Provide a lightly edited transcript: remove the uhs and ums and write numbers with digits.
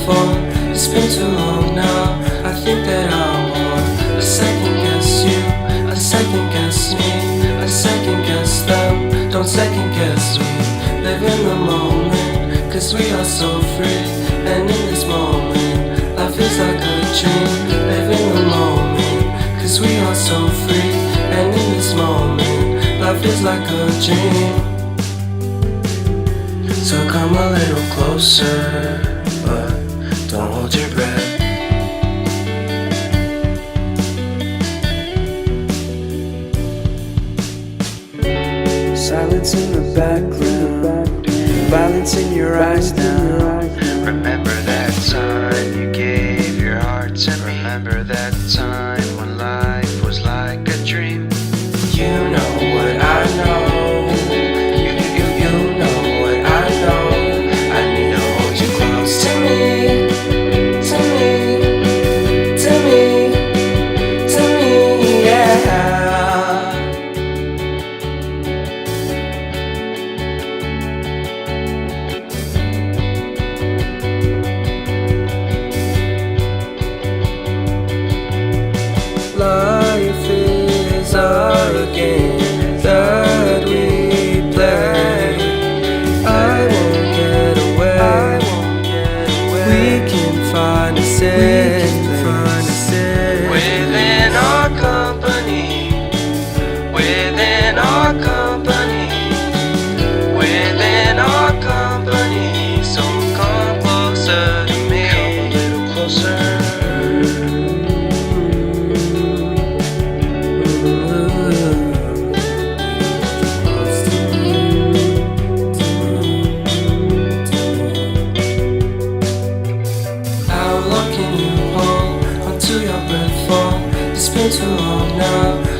before. It's been too long now. I think that I'm on. I second guess you, I second guess me, I second guess them. Don't second guess me. Live in the moment, cause we are so free. And in this moment, life is like a dream. Live in the moment, cause we are so free. And in this moment, life is like a dream. So come a little closer, but don't hold your breath. Silence in the background, violence in your eyes now. Remember that time you gave your heart to me. Remember that time when life was like a dream. You know what I know. You know what I know. I need to hold you close to me, to me, to me, to me, yeah. Life is a game that we play. I won't get away. We can find a safe place Within our company, within our company, within our company. So come closer to me, come a little closer. How long can you hold onto your breath for? It's been too long now.